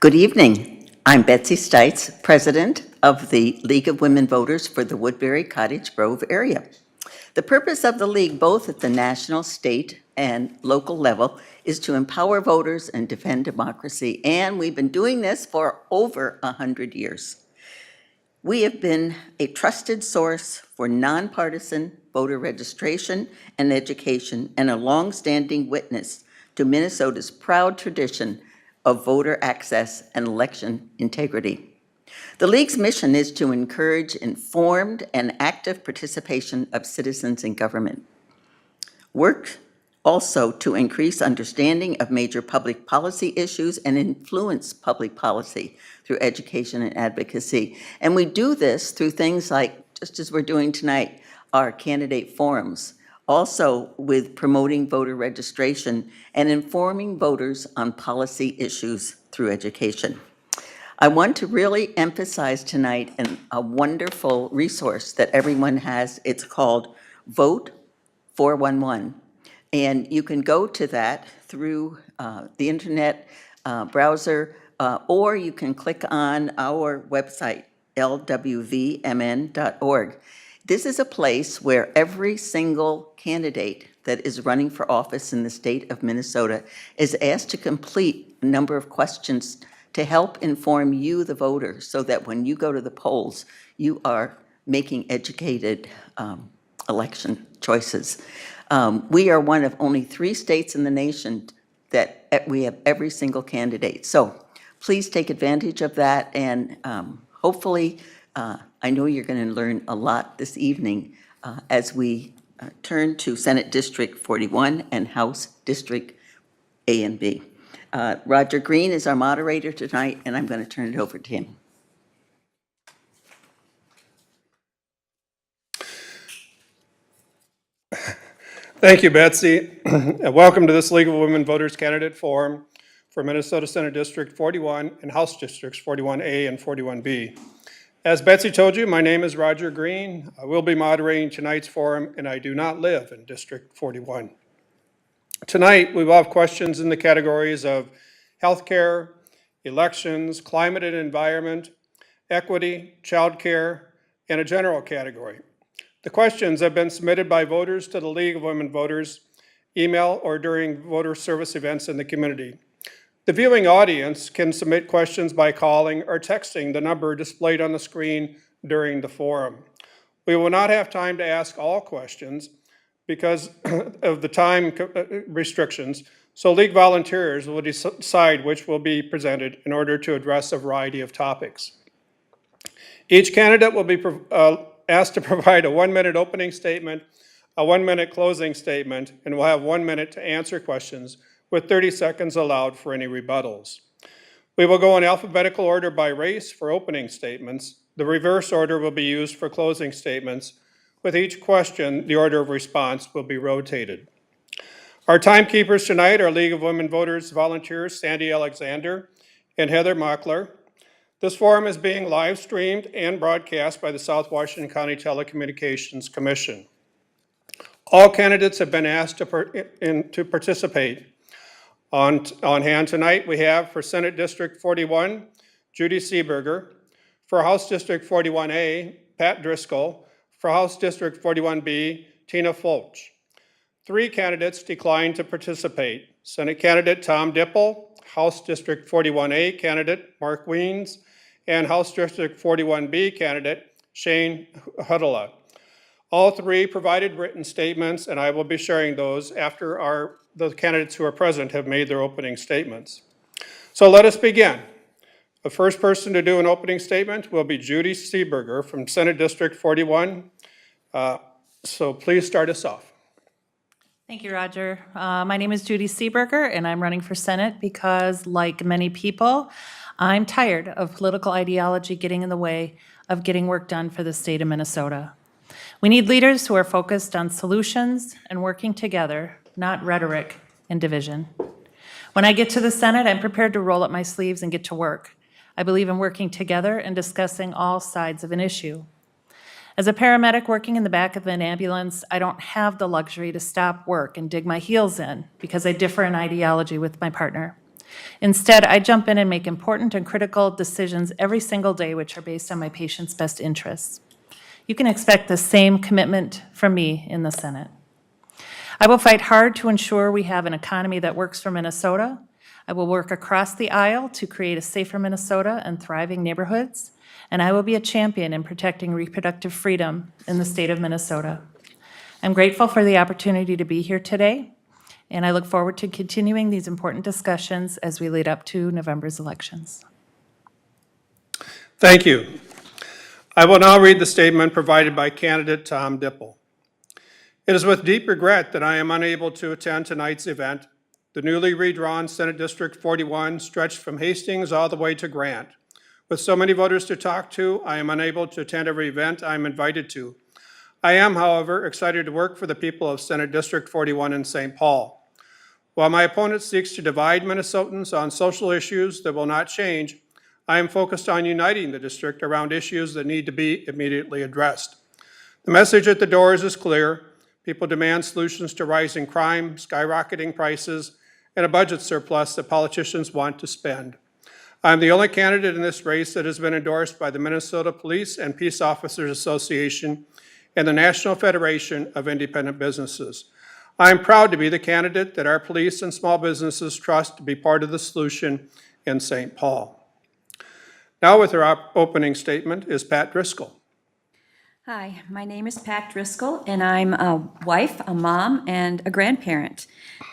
Good evening. I'm Betsy Stites, President of the League of Women Voters for the Woodbury Cottage Grove area. The purpose of the League, both at the national, state, and local level, is to empower voters and defend democracy, and we've been doing this for over 100 years. We have been a trusted source for nonpartisan voter registration and education, and a longstanding witness to Minnesota's proud tradition of voter access and election integrity. The League's mission is to encourage informed and active participation of citizens in government. Work also to increase understanding of major public policy issues and influence public policy through education and advocacy. And we do this through things like, just as we're doing tonight, our candidate forums, also with promoting voter registration and informing voters on policy issues through education. I want to really emphasize tonight a wonderful resource that everyone has. It's called Vote 411. And you can go to that through the internet browser, or you can click on our website, lwvmn.org. This is a place where every single candidate that is running for office in the state of Minnesota is asked to complete a number of questions to help inform you, the voter, so that when you go to the polls, you are making educated election choices. We are one of only 3 states in the nation that we have every single candidate. So please take advantage of that, and hopefully, I know you're going to learn a lot this evening as we turn to Senate District 41 and House District A and B. Roger Green is our moderator tonight, and I'm going to turn it over to him. Thank you, Betsy. Welcome to this League of Women Voters Candidate Forum for Minnesota Senate District 41 and House Districts 41A and 41B. As Betsy told you, my name is Roger Green. I will be moderating tonight's forum, and I do not live in District 41. Tonight, we will have questions in the categories of healthcare, elections, climate and environment, equity, childcare, and a general category. The questions have been submitted by voters to the League of Women Voters, email, or during voter service events in the community. The viewing audience can submit questions by calling or texting the number displayed on the screen during the forum. We will not have time to ask all questions because of the time restrictions, so League volunteers will decide which will be presented in order to address a variety of topics. Each candidate will be asked to provide a 1-minute opening statement, a 1-minute closing statement, and will have 1 minute to answer questions, with 30 seconds allowed for any rebuttals. We will go in alphabetical order by race for opening statements. The reverse order will be used for closing statements. With each question, the order of response will be rotated. Our timekeepers tonight are League of Women Voters volunteers Sandy Alexander and Heather Mockler. This forum is being live streamed and broadcast by the South Washington County Telecommunications Commission. All candidates have been asked to participate. On hand tonight, we have for Senate District 41, Judy Seeberger. For House District 41A, Pat Driscoll. For House District 41B, Tina Folch. 3 candidates declined to participate. Senate candidate Tom Dippel, House District 41A candidate Mark Wiens, and House District 41B candidate Shane Hudella. All 3 provided written statements, and I will be sharing those after the candidates who are present have made their opening statements. So let us begin. The first person to do an opening statement will be Judy Seeberger from Senate District 41. So please start us off. Thank you, Roger. My name is Judy Seeberger, and I'm running for Senate because, like many people, I'm tired of political ideology getting in the way of getting work done for the state of Minnesota. We need leaders who are focused on solutions and working together, not rhetoric and division. When I get to the Senate, I'm prepared to roll up my sleeves and get to work. I believe in working together and discussing all sides of an issue. As a paramedic working in the back of an ambulance, I don't have the luxury to stop work and dig my heels in because I differ in ideology with my partner. Instead, I jump in and make important and critical decisions every single day which are based on my patients' best interests. You can expect the same commitment from me in the Senate. I will fight hard to ensure we have an economy that works for Minnesota. I will work across the aisle to create a safer Minnesota and thriving neighborhoods, and I will be a champion in protecting reproductive freedom in the state of Minnesota. I'm grateful for the opportunity to be here today, and I look forward to continuing these important discussions as we lead up to November's elections. Thank you. I will now read the statement provided by candidate Tom Dippel. It is with deep regret that I am unable to attend tonight's event. The newly redrawn Senate District 41 stretched from Hastings all the way to Grant. With so many voters to talk to, I am unable to attend every event I am invited to. I am, however, excited to work for the people of Senate District 41 in St. Paul. While my opponent seeks to divide Minnesotans on social issues that will not change, I am focused on uniting the district around issues that need to be immediately addressed. The message at the doors is clear. People demand solutions to rising crime, skyrocketing prices, and a budget surplus that politicians want to spend. I'm the only candidate in this race that has been endorsed by the Minnesota Police and Peace Officers Association and the National Federation of Independent Businesses. I am proud to be the candidate that our police and small businesses trust to be part of the solution in St. Paul. Now with her opening statement is Pat Driscoll. Hi, my name is Pat Driscoll, and I'm a wife, a mom, and a grandparent.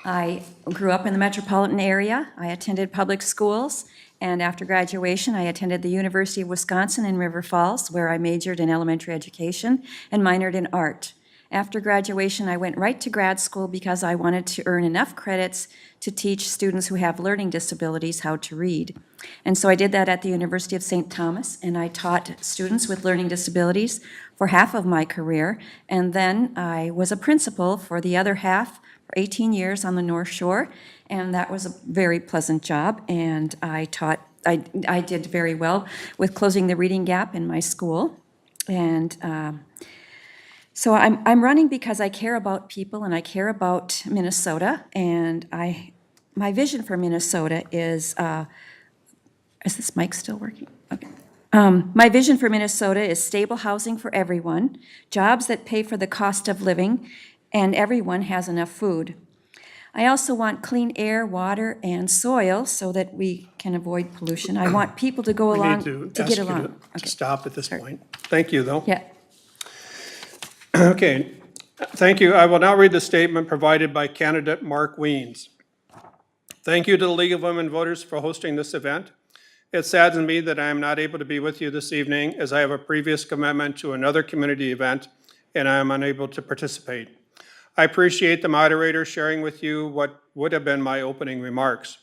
I grew up in the metropolitan area. I attended public schools, and after graduation, I attended the University of Wisconsin in River Falls, where I majored in elementary education and minored in art. After graduation, I went right to grad school because I wanted to earn enough credits to teach students who have learning disabilities how to read. And so I did that at the University of St. Thomas, and I taught students with learning disabilities for half of my career. And then I was a principal for the other half for 18 years on the North Shore, and that was a very pleasant job. And I did very well with closing the reading gap in my school. And so I'm running because I care about people and I care about Minnesota, and my vision for Minnesota is this mic still working? Okay. My vision for Minnesota is stable housing for everyone, jobs that pay for the cost of living, and everyone has enough food. I also want clean air, water, and soil so that we can avoid pollution. I want people to go along, We need to to get ask you along. to stop at this point. Thank you, though. Yeah. Okay, thank you. I will now read the statement provided by candidate Mark Wiens. Thank you to the League of Women Voters for hosting this event. It saddens me that I am not able to be with you this evening as I have a previous commitment to another community event and I am unable to participate. I appreciate the moderator sharing with you what would have been my opening remarks.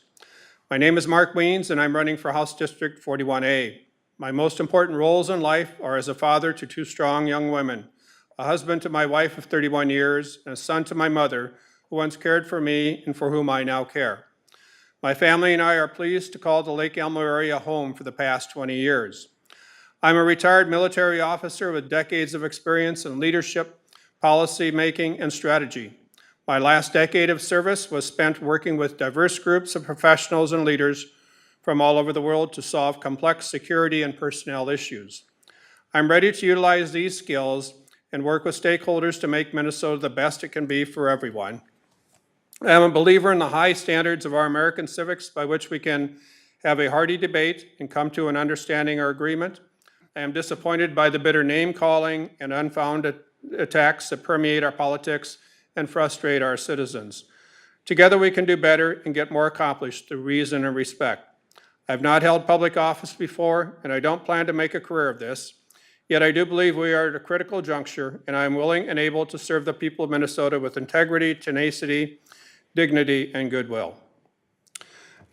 My name is Mark Wiens and I'm running for House District 41A. My most important roles in life are as a father to two strong young women, a husband to my wife of 31 years, and a son to my mother, who once cared for me and for whom I now care. My family and I are pleased to call the Lake Elmo area home for the past 20 years. I'm a retired military officer with decades of experience in leadership, policy making, and strategy. My last decade of service was spent working with diverse groups of professionals and leaders from all over the world to solve complex security and personnel issues. I'm ready to utilize these skills and work with stakeholders to make Minnesota the best it can be for everyone. I am a believer in the high standards of our American civics by which we can have a hearty debate and come to an understanding or agreement. I am disappointed by the bitter name-calling and unfounded attacks that permeate our politics and frustrate our citizens. Together we can do better and get more accomplished through reason and respect. I have not held public office before, and I don't plan to make a career of this. Yet I do believe we are at a critical juncture, and I am willing and able to serve the people of Minnesota with integrity, tenacity, dignity, and goodwill.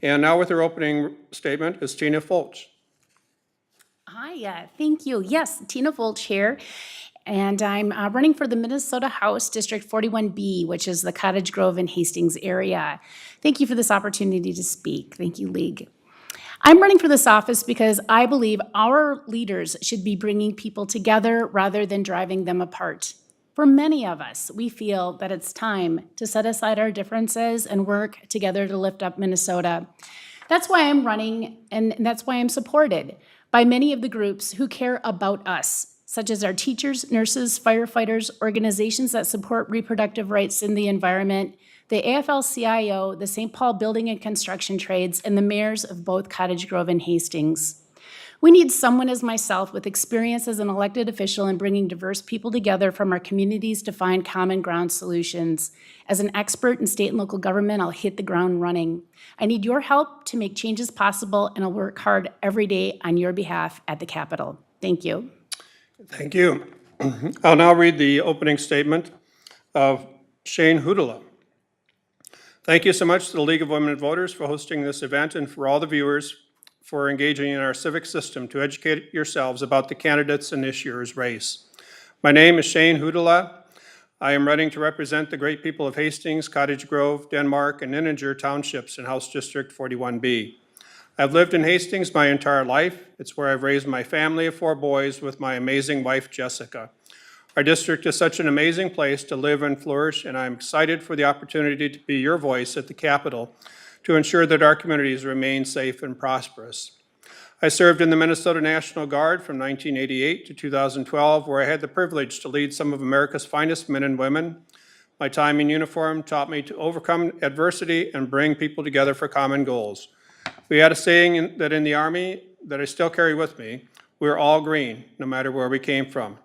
And now with her opening statement is Tina Folch. Hi, thank you. Yes, Tina Folch here, and I'm running for the Minnesota House District 41B, which is the Cottage Grove and Hastings area. Thank you for this opportunity to speak. Thank you, League. I'm running for this office because I believe our leaders should be bringing people together rather than driving them apart. For many of us, we feel that it's time to set aside our differences and work together to lift up Minnesota. That's why I'm running, and that's why I'm supported by many of the groups who care about us, such as our teachers, nurses, firefighters, organizations that support reproductive rights in the environment, the AFL-CIO, the St. Paul Building and Construction Trades, and the mayors of both Cottage Grove and Hastings. We need someone as myself with experience as an elected official in bringing diverse people together from our communities to find common ground solutions. As an expert in state and local government, I'll hit the ground running. I need your help to make changes possible, and I'll work hard every day on your behalf at the Capitol. Thank you. Thank you. I'll now read the opening statement of Shane Hudella. Thank you so much to the League of Women Voters for hosting this event and for all the viewers for engaging in our civic system to educate yourselves about the candidates in this year's race. My name is Shane Hudella. I am running to represent the great people of Hastings, Cottage Grove, Denmark, and Inninger townships in House District 41B. I've lived in Hastings my entire life. It's where I've raised my family of 4 boys with my amazing wife, Jessica. Our district is such an amazing place to live and flourish, and I'm excited for the opportunity to be your voice at the Capitol to ensure that our communities remain safe and prosperous. I served in the Minnesota National Guard from 1988 to 2012, where I had the privilege to lead some of America's finest men and women. My time in uniform taught me to overcome adversity and bring people together for common goals. We had a saying that in the Army that I still carry with me: we're all green, no matter where we came from.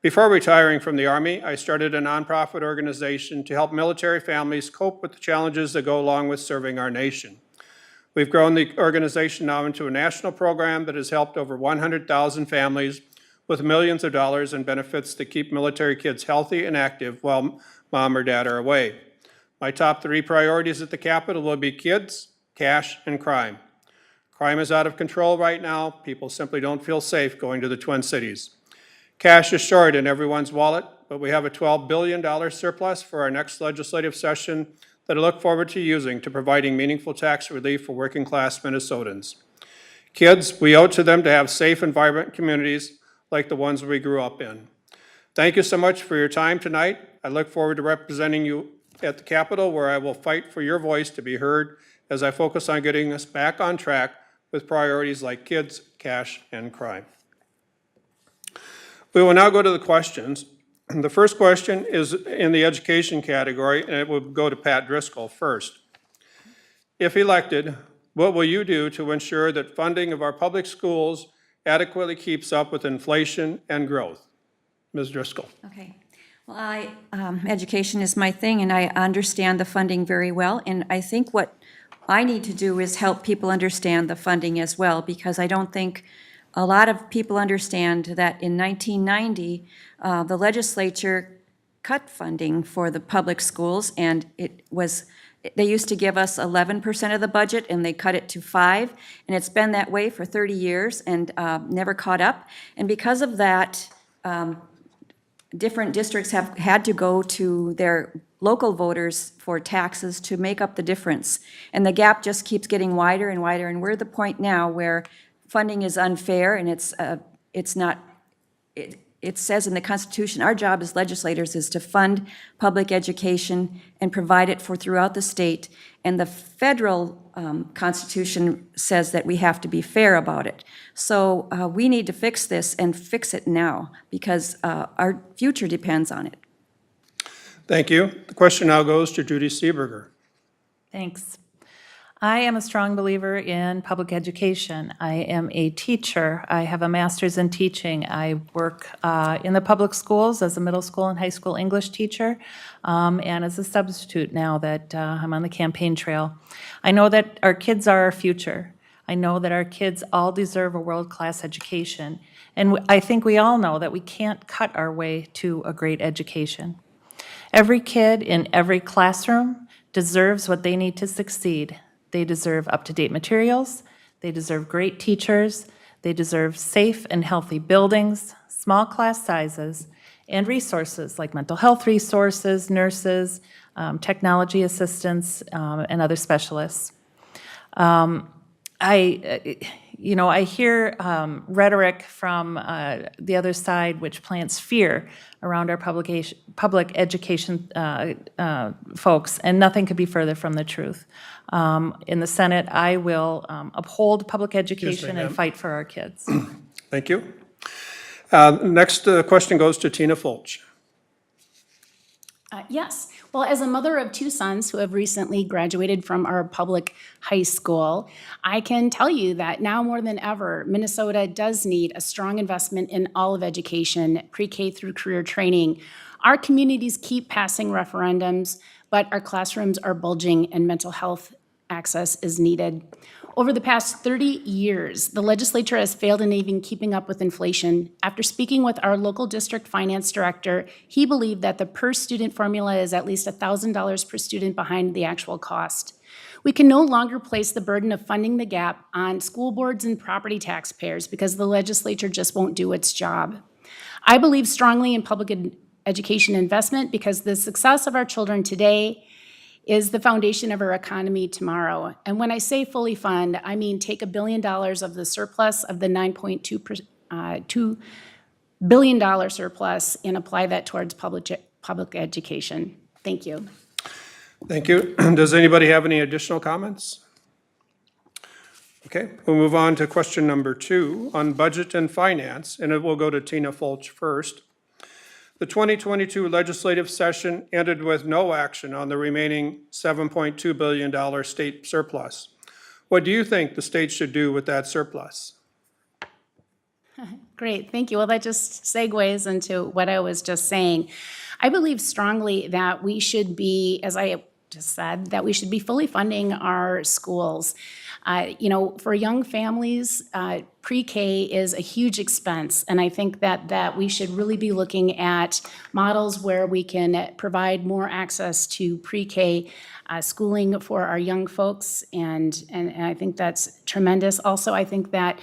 Before retiring from the Army, I started a nonprofit organization to help military families cope with the challenges that go along with serving our nation. We've grown the organization now into a national program that has helped over 100,000 families with millions of dollars in benefits that keep military kids healthy and active while mom or dad are away. My top 3 priorities at the Capitol will be kids, cash, and crime. Crime is out of control right now. People simply don't feel safe going to the Twin Cities. Cash is short in everyone's wallet, but we have a $12 billion surplus for our next legislative session that I look forward to using to providing meaningful tax relief for working-class Minnesotans. Kids, we owe it to them to have safe and vibrant communities like the ones we grew up in. Thank you so much for your time tonight. I look forward to representing you at the Capitol, where I will fight for your voice to be heard as I focus on getting us back on track with priorities like kids, cash, and crime. We will now go to the questions. The first question is in the education category, and it will go to Pat Driscoll first. If elected, what will you do to ensure that funding of our public schools adequately keeps up with inflation and growth? Ms. Driscoll. Okay. Well, education is my thing, and I understand the funding very well. And I think what I need to do is help people understand the funding as well, because I don't think a lot of people understand that in 1990, the legislature cut funding for the public schools, and they used to give us 11% of the budget, and they cut it to 5%, and it's been that way for 30 years and never caught up. And because of that, different districts have had to go to their local voters for taxes to make up the difference. And the gap just keeps getting wider and wider, and we're at the point now where funding is unfair, and it says in the Constitution, our job as legislators is to fund public education and provide it for throughout the state. And the federal Constitution says that we have to be fair about it. So we need to fix this and fix it now, because our future depends on it. Thank you. The question now goes to Judy Seeberger. Thanks. I am a strong believer in public education. I am a teacher. I have a master's in teaching. I work in the public schools as a middle school and high school English teacher, and as a substitute now that I'm on the campaign trail. I know that our kids are our future. I know that our kids all deserve a world-class education. And I think we all know that we can't cut our way to a great education. Every kid in every classroom deserves what they need to succeed. They deserve up-to-date materials, they deserve great teachers, they deserve safe and healthy buildings, small class sizes, and resources like mental health resources, nurses, technology assistants, and other specialists. you know, I hear rhetoric from the other side which plants fear around our public education folks, and nothing could be further from the truth. In the Senate, I will uphold public education and ma'am. fight for our kids. Thank you. Next question goes to Tina Folch. Yes. Well, as a mother of two sons who have recently graduated from our public high school, I can tell you that now more than ever, Minnesota does need a strong investment in all of education, pre-K through career training. Our communities keep passing referendums, but our classrooms are bulging and mental health access is needed. Over the past 30 years, the legislature has failed in even keeping up with inflation. After speaking with our local district finance director, he believed that the per-student formula is at least $1,000 per student behind the actual cost. We can no longer place the burden of funding the gap on school boards and property taxpayers because the legislature just won't do its job. I believe strongly in public education investment because the success of our children today is the foundation of our economy tomorrow. And when I say fully fund, I mean take $1 billion of the surplus of the $9.2 billion surplus and apply that towards public education. Thank you. Thank you. Does anybody have any additional comments? Okay, we'll move on to question number 2 on budget and finance, and it will go to Tina Folch first. The 2022 legislative session ended with no action on the remaining $7.2 billion state surplus. What do you think the state should do with that surplus? Great, thank you. Well, that just segues into what I was just saying. I believe strongly that we should be, as I just said, that we should be fully funding our schools. You know, for young families, pre-K is a huge expense, and I think that we should really be looking at models where we can provide more access to pre-K schooling for our young folks, and I think that's tremendous. Also, I think that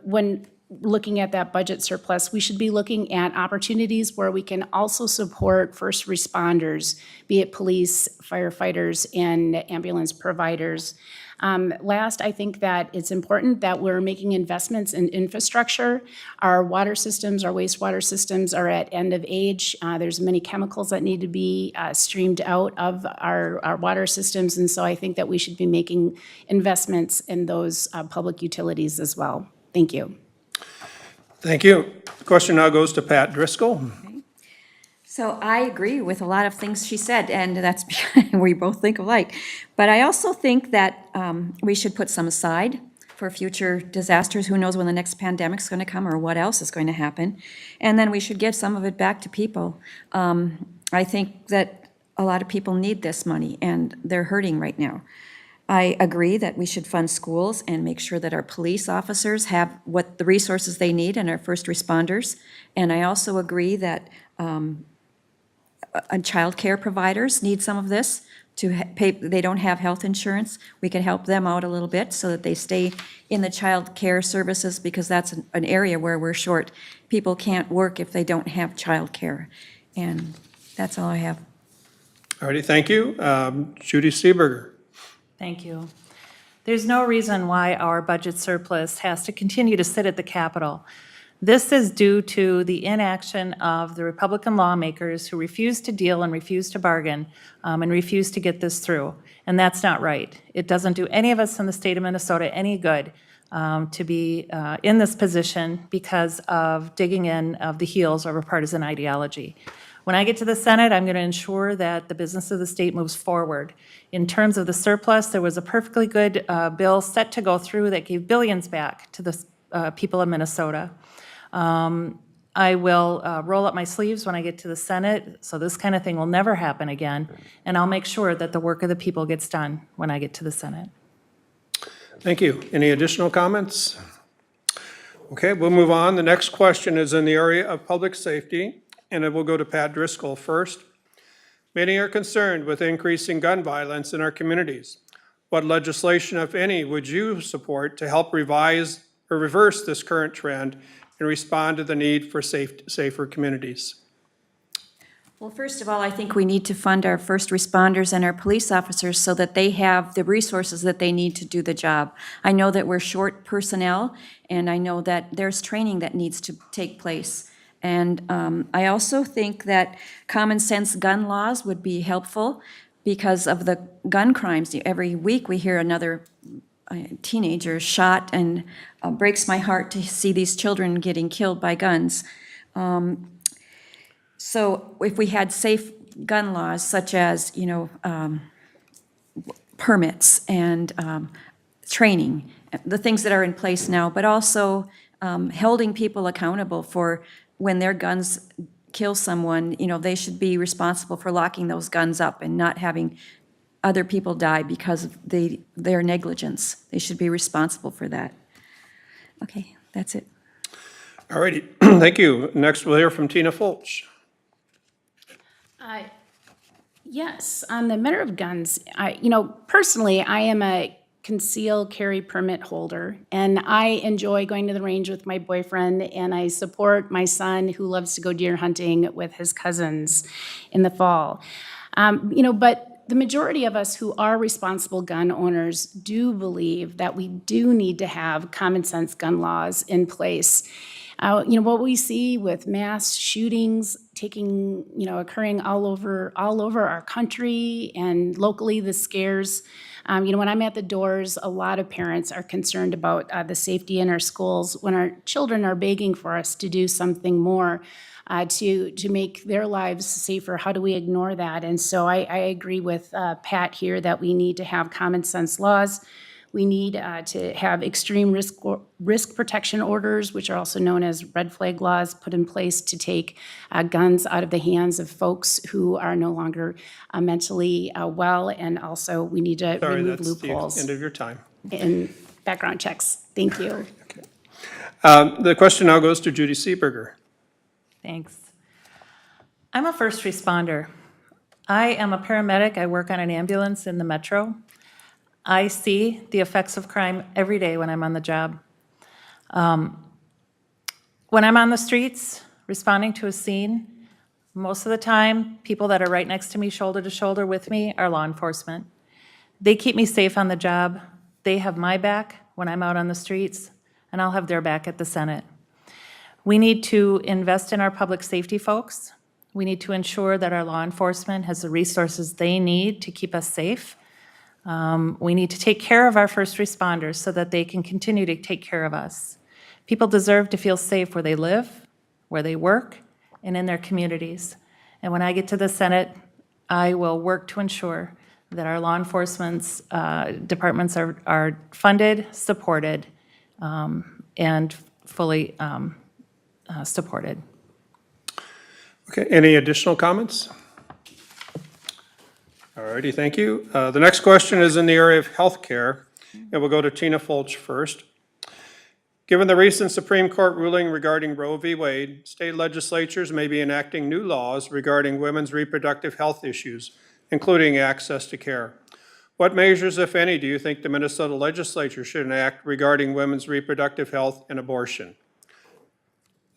when looking at that budget surplus, we should be looking at opportunities where we can also support first responders, be it police, firefighters, and ambulance providers. Last, I think that it's important that we're making investments in infrastructure. Our water systems, our wastewater systems are at end of age. There's many chemicals that need to be streamed out of our water systems, and so I think that we should be making investments in those public utilities as well. Thank you. Thank you. The question now goes to Pat Driscoll. So I agree with a lot of things she said, and that's we both think alike. But I also think that we should put some aside for future disasters. Who knows when the next pandemic's going to come or what else is going to happen. And then we should give some of it back to people. I think that a lot of people need this money, and they're hurting right now. I agree that we should fund schools and make sure that our police officers have what the resources they need and our first responders. And I also agree that childcare providers need some of this to pay. They don't have health insurance. We can help them out a little bit so that they stay in the child care services, because that's an area where we're short. People can't work if they don't have child care. And that's all I have. All righty, thank you. Judy Seeberger. Thank you. There's no reason why our budget surplus has to continue to sit at the Capitol. This is due to the inaction of the Republican lawmakers who refuse to deal and refuse to bargain and refuse to get this through. And that's not right. It doesn't do any of us in the state of Minnesota any good to be in this position because of digging in of the heels of a partisan ideology. When I get to the Senate, I'm going to ensure that the business of the state moves forward. In terms of the surplus, there was a perfectly good bill set to go through that gave billions back to the people of Minnesota. I will roll up my sleeves when I get to the Senate, so this kind of thing will never happen again, and I'll make sure that the work of the people gets done when I get to the Senate. Thank you. Any additional comments? Okay, we'll move on. The next question is in the area of public safety, and it will go to Pat Driscoll first. Many are concerned with increasing gun violence in our communities. What legislation, if any, would you support to help revise or reverse this current trend and respond to the need for safer communities? Well, first of all, I think we need to fund our first responders and our police officers so that they have the resources that they need to do the job. I know that we're short personnel, and I know that there's training that needs to take place. And I also think that common sense gun laws would be helpful because of the gun crimes. Every week we hear another teenager shot, and breaks my heart to see these children getting killed by guns. So if we had safe gun laws such as, permits and training, the things that are in place now, but also holding people accountable for when their guns kill someone, they should be responsible for locking those guns up and not having other people die because of their negligence. They should be responsible for that. Okay, that's it. All righty, thank you. Next, we'll hear from Tina Folch. Yes, on the matter of guns, personally, I am a concealed carry permit holder, and I enjoy going to the range with my boyfriend, and I support my son who loves to go deer hunting with his cousins in the fall. But the majority of us who are responsible gun owners do believe that we do need to have common sense gun laws in place. What we see with mass shootings occurring all over our country and locally, the scares. When I'm at the doors, a lot of parents are concerned about the safety in our schools when our children are begging for us to do something more to make their lives safer. How do we ignore that? And so I agree with Pat here that we need to have common sense laws. We need to have extreme risk protection orders, which are also known as red flag laws, put in place to take guns out of the hands of folks who are no longer mentally well. And also, we need to remove loopholes. Sorry, that's the end of your time. In background checks. Thank you. Okay. The question now goes to Judy Seeberger. Thanks. I'm a first responder. I am a paramedic. I work on an ambulance in the metro. I see the effects of crime every day when I'm on the job. When I'm on the streets responding to a scene, most of the time, people that are right next to me, shoulder to shoulder with me, are law enforcement. They keep me safe on the job. They have my back when I'm out on the streets, and I'll have their back at the Senate. We need to invest in our public safety folks. We need to ensure that our law enforcement has the resources they need to keep us safe. We need to take care of our first responders so that they can continue to take care of us. People deserve to feel safe where they live, where they work, and in their communities. And when I get to the Senate, I will work to ensure that our law enforcement's departments are funded, supported, and fully supported. Okay, any additional comments? All righty, thank you. The next question is in the area of healthcare, and we'll go to Tina Folch first. Given the recent Supreme Court ruling regarding Roe v. Wade, state legislatures may be enacting new laws regarding women's reproductive health issues, including access to care. What measures, if any, do you think the Minnesota legislature should enact regarding women's reproductive health and abortion?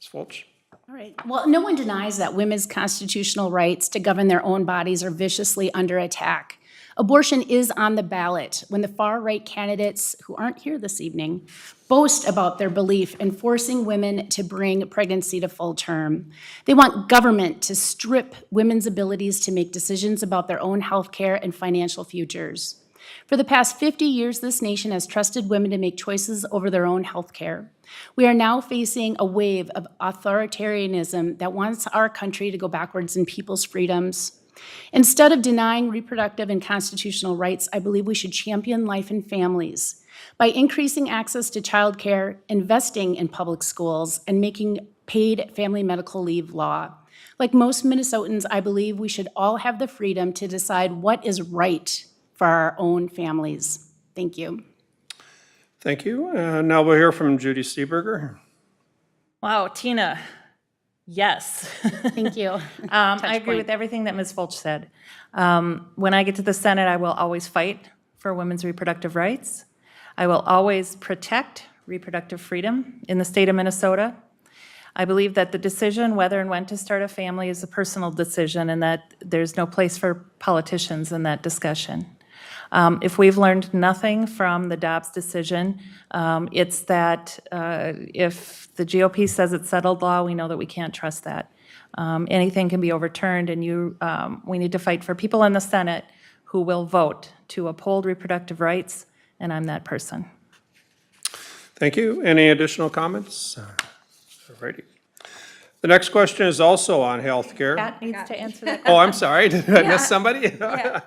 Ms. Folch? All right. Well, no one denies that women's constitutional rights to govern their own bodies are viciously under attack. Abortion is on the ballot when the far-right candidates, who aren't here this evening, boast about their belief in forcing women to bring pregnancy to full term. They want government to strip women's abilities to make decisions about their own health care and financial futures. For the past 50 years, this nation has trusted women to make choices over their own health care. We are now facing a wave of authoritarianism that wants our country to go backwards in people's freedoms. Instead of denying reproductive and constitutional rights, I believe we should champion life in families by increasing access to childcare, investing in public schools, and making paid family medical leave law. Like most Minnesotans, I believe we should all have the freedom to decide what is right for our own families. Thank you. Thank you. Now we'll hear from Judy Seeberger. Wow, Tina, yes. Thank you. I agree with everything that Ms. Folch said. When I get to the Senate, I will always fight for women's reproductive rights. I will always protect reproductive freedom in the state of Minnesota. I believe that the decision whether and when to start a family is a personal decision and that there's no place for politicians in that discussion. If we've learned nothing from the Dobbs decision, it's that if the GOP says it's settled law, we know that we can't trust that. Anything can be overturned, and we need to fight for people in the Senate who will vote to uphold reproductive rights, and I'm that person. Thank you. Any additional comments? All righty. The next question is also on health care. Pat needs to answer that. Oh, I'm sorry. Did I miss somebody? Yeah.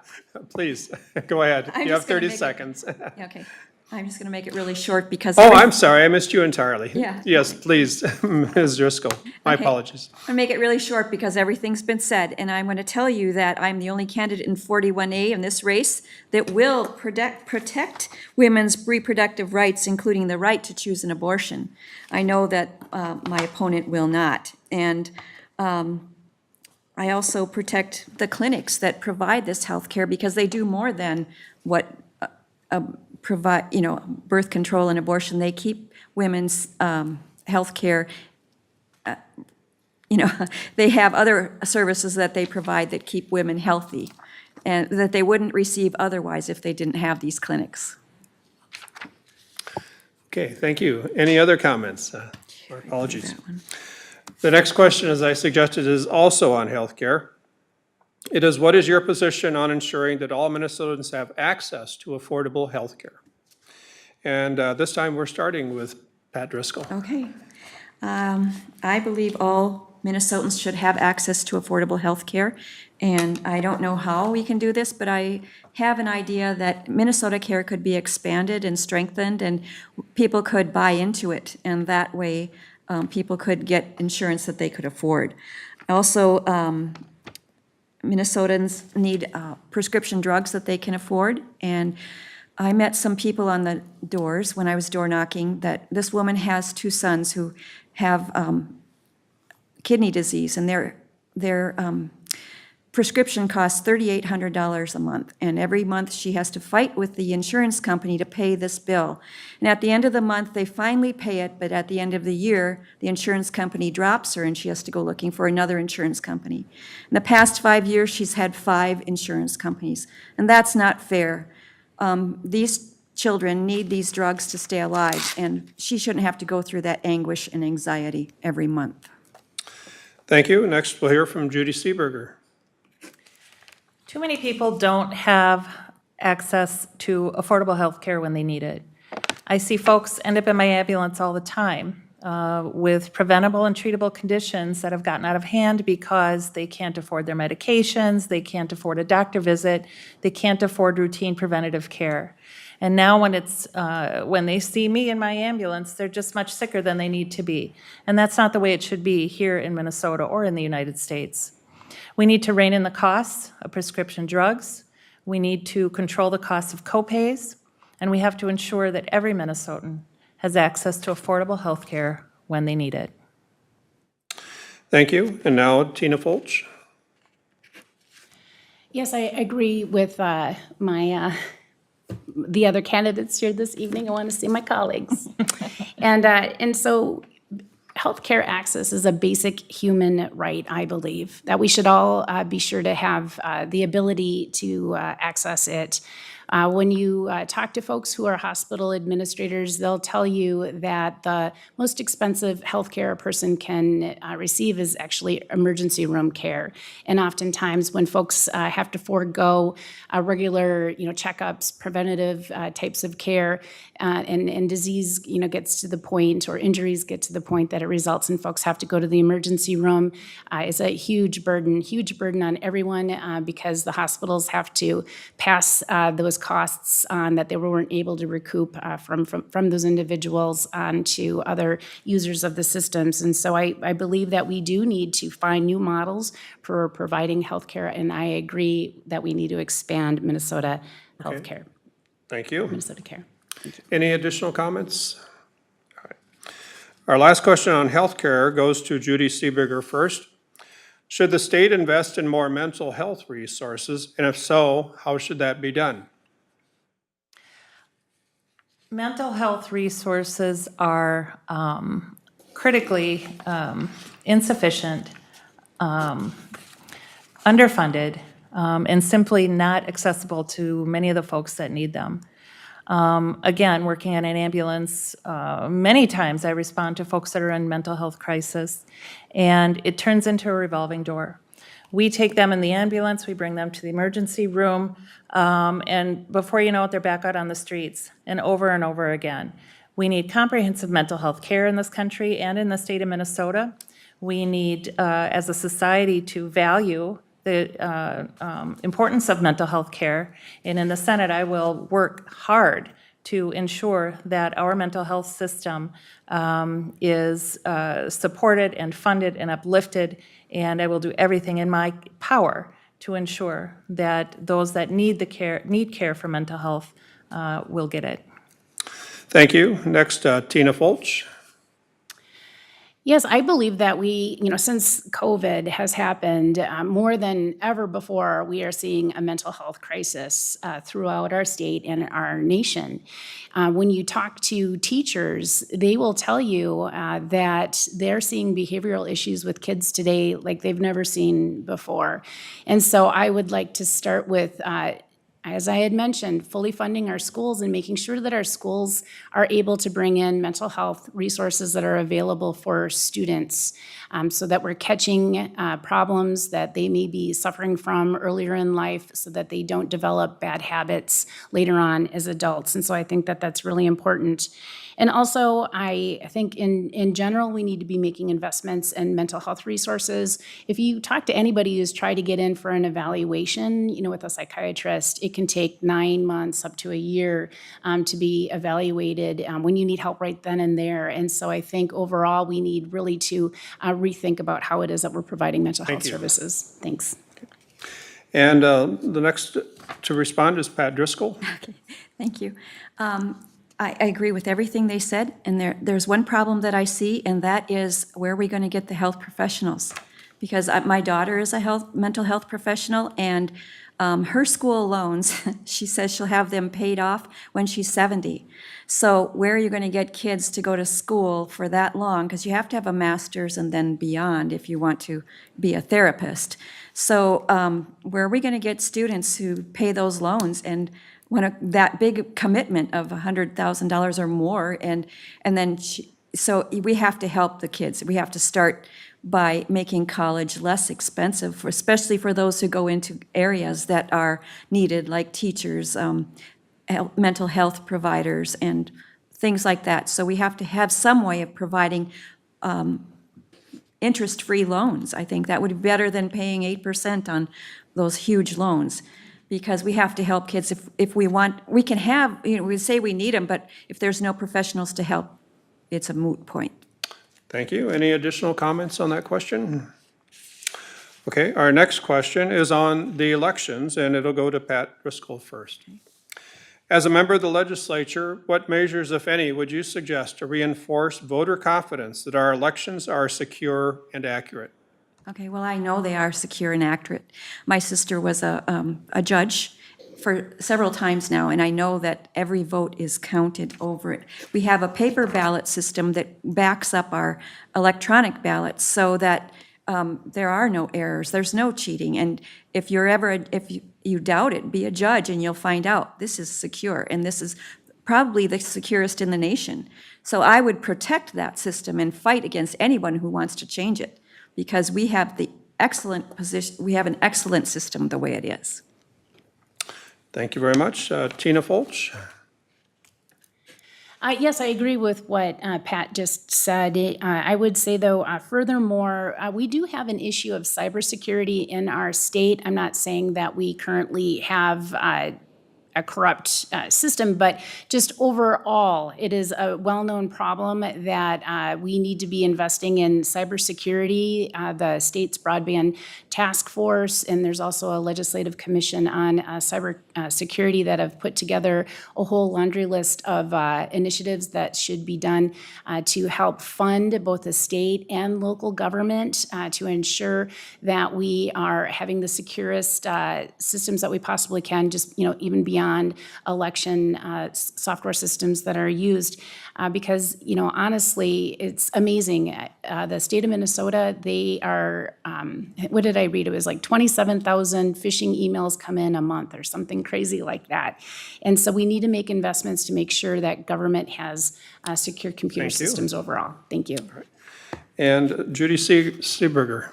Please, go ahead. I'm You have just gonna 30 make it- seconds. Okay, I'm just going to make it really short because. Oh, I'm sorry. I missed you entirely. Yeah. Yes, please, Ms. Driscoll. My Okay. apologies. I'm going to make it really short because everything's been said, and I'm going to tell you that I'm the only candidate in 41A in this race that will protect women's reproductive rights, including the right to choose an abortion. I know that my opponent will not. And I also protect the clinics that provide this health care because they do more than what provide, birth control and abortion. They keep women's health care. They have other services that they provide that keep women healthy and that they wouldn't receive otherwise if they didn't have these clinics. Okay, thank you. Any other comments? Or apologies. The next question, as I suggested, is also on healthcare. It is, what is your position on ensuring that all Minnesotans have access to affordable healthcare? And this time, we're starting with Pat Driscoll. Okay. I believe all Minnesotans should have access to affordable health care, and I don't know how we can do this, but I have an idea that Minnesota Care could be expanded and strengthened, and people could buy into it, and that way people could get insurance that they could afford. Also, Minnesotans need prescription drugs that they can afford, and I met some people on the doors when I was door knocking that this woman has 2 sons who have kidney disease, and their prescription costs $3,800 a month. And every month she has to fight with the insurance company to pay this bill. And at the end of the month, they finally pay it, but at the end of the year, the insurance company drops her and she has to go looking for another insurance company. In the past 5 years, she's had 5 insurance companies, and that's not fair. These children need these drugs to stay alive, and she shouldn't have to go through that anguish and anxiety every month. Thank you. Next, we'll hear from Judy Seeberger. Too many people don't have access to affordable health care when they need it. I see folks end up in my ambulance all the time with preventable and treatable conditions that have gotten out of hand because they can't afford their medications, they can't afford a doctor visit, they can't afford routine preventative care. And now when they see me in my ambulance, they're just much sicker than they need to be. And that's not the way it should be here in Minnesota or in the United States. We need to rein in the costs of prescription drugs. We need to control the costs of copays. And we have to ensure that every Minnesotan has access to affordable health care when they need it. Thank you. And now Tina Folch. Yes, I agree with the other candidates here this evening. I want to see my colleagues. And so healthcare access is a basic human right, I believe, that we should all be sure to have the ability to access it. When you talk to folks who are hospital administrators, they'll tell you that the most expensive healthcare a person can receive is actually emergency room care. And oftentimes when folks have to forego regular, checkups, preventative types of care, and disease, gets to the point, or injuries get to the point that it results in folks have to go to the emergency room, is a huge burden on everyone because the hospitals have to pass those costs that they weren't able to recoup from those individuals to other users of the systems. And so I believe that we do need to find new models for providing healthcare, and I agree that we need to expand Minnesota healthcare, Thank you. Minnesota Care. Any additional comments? All right. Our last question on healthcare goes to Judy Seeberger first. Should the state invest in more mental health resources? And if so, how should that be done? Mental health resources are critically insufficient, underfunded, and simply not accessible to many of the folks that need them. Again, working in an ambulance, many times I respond to folks that are in mental health crisis, and it turns into a revolving door. We take them in the ambulance, we bring them to the emergency room, and before you know it, they're back out on the streets, and over again. We need comprehensive mental health care in this country and in the state of Minnesota. We need, as a society, to value the importance of mental health care. And in the Senate, I will work hard to ensure that our mental health system is supported and funded and uplifted, and I will do everything in my power to ensure that those that need care for mental health will get it. Thank you. Next, Tina Folch. Yes, I believe that since COVID has happened, more than ever before, we are seeing a mental health crisis throughout our state and our nation. When you talk to teachers, they will tell you that they're seeing behavioral issues with kids today like they've never seen before. And so I would like to start with as I had mentioned, fully funding our schools and making sure that our schools are able to bring in mental health resources that are available for students so that we're catching problems that they may be suffering from earlier in life so that they don't develop bad habits later on as adults. And so I think that that's really important. And also, I think in general, we need to be making investments in mental health resources. If you talk to anybody who's tried to get in for an evaluation, with a psychiatrist, it can take 9 months up to a year to be evaluated when you need help right then and there. And so I think overall, we need really to rethink about how it is that we're providing mental health services. Thanks. And the next to respond is Pat Driscoll. Okay, thank you. I agree with everything they said, and there's one problem that I see, and that is where are we going to get the health professionals? Because my daughter is a mental health professional, and her school loans, she says she'll have them paid off when she's 70. So where are you going to get kids to go to school for that long? Because you have to have a master's and then beyond if you want to be a therapist. So where are we going to get students who pay those loans and that big commitment of $100,000 or more, and then so we have to help the kids. We have to start by making college less expensive, especially for those who go into areas that are needed, like teachers, mental health providers, and things like that. So we have to have some way of providing interest-free loans. I think that would be better than paying 8% on those huge loans. Because we have to help kids if we want, we can have, we say we need them, but if there's no professionals to help, it's a moot point. Thank you. Any additional comments on that question? Okay, our next question is on the elections, and it'll go to Pat Driscoll first. As a member of the legislature, what measures, if any, would you suggest to reinforce voter confidence that our elections are secure and accurate? Okay, well, I know they are secure and accurate. My sister was a judge for several times now, and I know that every vote is counted over it. We have a paper ballot system that backs up our electronic ballots so that there are no errors, there's no cheating. And if you doubt it, be a judge and you'll find out this is secure, and this is probably the securest in the nation. So I would protect that system and fight against anyone who wants to change it, because we have an excellent system the way it is. Thank you very much. Tina Folch? Yes, I agree with what Pat just said. I would say, though, furthermore, we do have an issue of cybersecurity in our state. I'm not saying that we currently have a corrupt system, but just overall, it is a well-known problem that we need to be investing in cybersecurity. The state's broadband task force, and there's also a legislative commission on cyber security that have put together a whole laundry list of initiatives that should be done to help fund both the state and local government to ensure that we are having the securest systems that we possibly can, just even beyond beyond election software systems that are used. Because, honestly, it's amazing. The state of Minnesota, they are, what did I read? It was like 27,000 phishing emails come in a month or something crazy like that. And so we need to make investments to make sure that government has secure computer Thank you. systems overall. Thank you. And Judy Seeberger.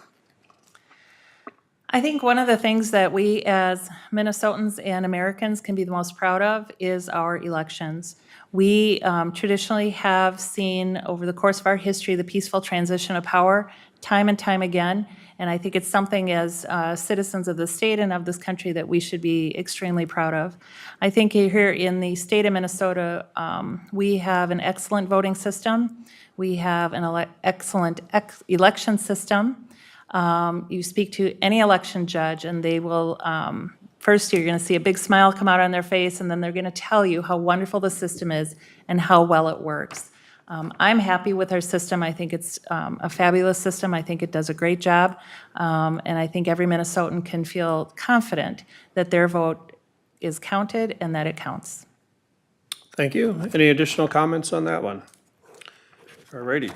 I think one of the things that we as Minnesotans and Americans can be the most proud of is our elections. We traditionally have seen over the course of our history the peaceful transition of power time and time again, and I think it's something as citizens of the state and of this country that we should be extremely proud of. I think here in the state of Minnesota, we have an excellent voting system. We have an excellent election system. You speak to any election judge and they will, first you're going to see a big smile come out on their face and then they're going to tell you how wonderful the system is and how well it works. I'm happy with our system. I think it's a fabulous system. I think it does a great job. And I think every Minnesotan can feel confident that their vote is counted and that it counts. Thank you. Any additional comments on that one? All righty.